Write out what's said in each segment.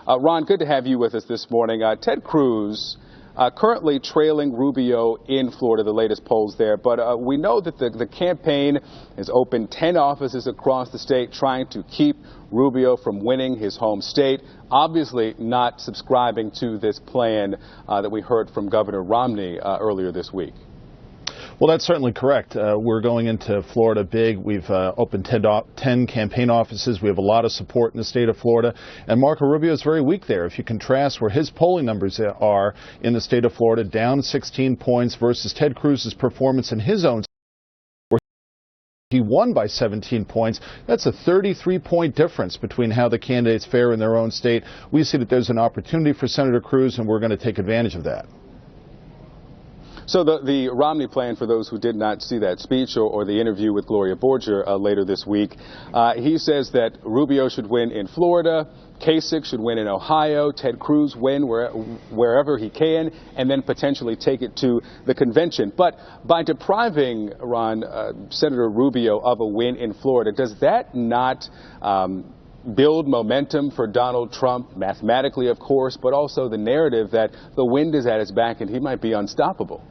Ron, good to have you with us this morning. Ted Cruz currently trailing Rubio in Florida, the latest polls there. But we know that the campaign has opened 10 offices across the state trying to keep Rubio from winning his home state. Obviously not subscribing to this plan that we heard from Governor Romney earlier this week. Well, that's certainly correct. We're going into Florida big. We've opened 10 campaign offices. We have a lot of support in the state of Florida. And Marco Rubio is very weak there. If you contrast where his polling numbers are in the state of Florida, down 16 points versus Ted Cruz's performance in his own state, where he won by 17 points. That's a 33-point difference between how the candidates fare in their own state. We see that there's an opportunity for Senator Cruz, and we're going to take advantage of that. So the Romney plan, for those who did not see that speech or the interview with Gloria Borger later this week, he says that Rubio should win in Florida, Kasich should win in Ohio, Ted Cruz win wherever he can, and then potentially take it to the convention. But by depriving, Ron, Senator Rubio of a win in Florida, does that not build momentum for Donald Trump, mathematically, of course, but also the narrative that the wind is at his back and he might be unstoppable?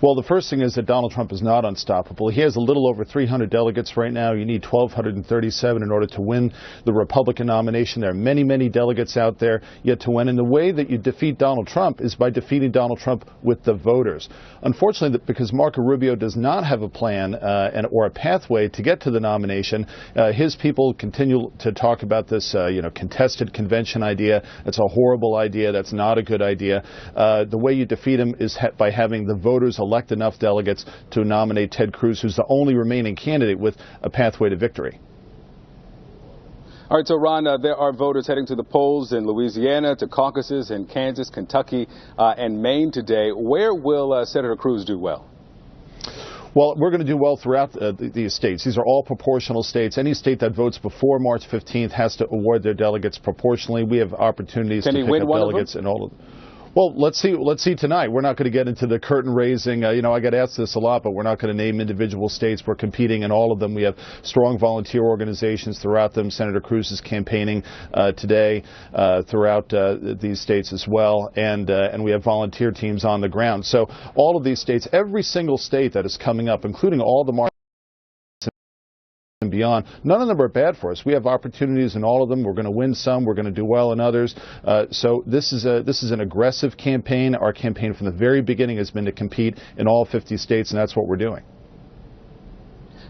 Well, the first thing is that Donald Trump is not unstoppable. He has a little over 300 delegates right now. You need 1,237 in order to win the Republican nomination. There are many, many delegates out there yet to win. And the way that you defeat Donald Trump is by defeating Donald Trump with the voters. Unfortunately, because Marco Rubio does not have a plan or a pathway to get to the nomination, his people continue to talk about this, contested convention idea. That's a horrible idea. That's not a good idea. The way you defeat him is by having the voters elect enough delegates to nominate Ted Cruz, who's the only remaining candidate with a pathway to victory. All right, so Ron, there are voters heading to the polls in Louisiana, to caucuses in Kansas, Kentucky, and Maine today. Where will Senator Cruz do well? Well, we're going to do well throughout these states. These are all proportional states. Any state that votes before March 15th has to award their delegates proportionally. We have opportunities to pick up delegates in all of them. Well, let's see tonight. We're not going to get into the curtain raising. I get asked this a lot, but we're not going to name individual states. We're competing in all of them. We have strong volunteer organizations throughout them. Senator Cruz is campaigning today throughout these states as well, and we have volunteer teams on the ground. So all of these states, every single state that is coming up, including all the markets and beyond, none of them are bad for us. We have opportunities in all of them. We're going to win some. We're going to do well in others. So this is an aggressive campaign. Our campaign from the very beginning has been to compete in all 50 states, and that's what we're doing.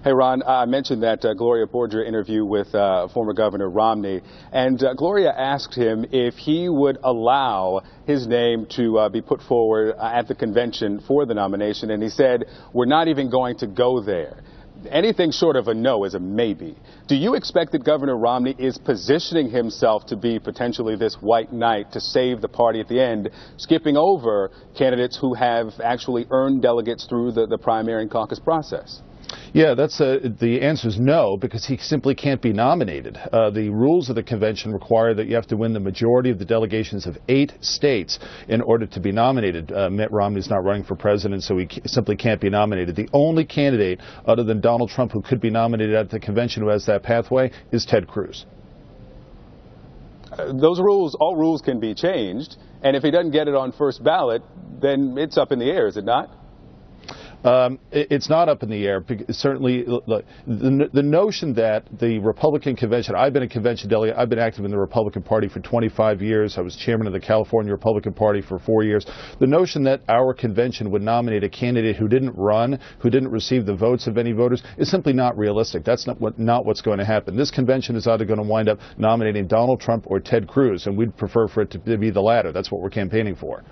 Hey, Ron, I mentioned that Gloria Borger interview with former Governor Romney, and Gloria asked him if he would allow his name to be put forward at the convention for the nomination, and he said, "We're not even going to go there." Anything short of a no is a maybe. Do you expect that Governor Romney is positioning himself to be potentially this white knight to save the party at the end, skipping over candidates who have actually earned delegates through the primary and caucus process? Yeah, the answer is no, because he simply can't be nominated. The rules of the convention require that you have to win the majority of the delegations of 8 states in order to be nominated. Mitt Romney's not running for president, so he simply can't be nominated. The only candidate other than Donald Trump who could be nominated at the convention who has that pathway is Ted Cruz. Those rules, all rules can be changed, and if he doesn't get it on first ballot, then it's up in the air, is it not? It's not up in the air. Certainly, the notion that the Republican convention, I've been a convention delegate, I've been active in the Republican Party for 25 years. I was chairman of the California Republican Party for 4 years. The notion that our convention would nominate a candidate who didn't run, who didn't receive the votes of any voters, is simply not realistic. That's not what's going to happen. This convention is either going to wind up nominating Donald Trump or Ted Cruz, and we'd prefer for it to be the latter. That's what we're campaigning for.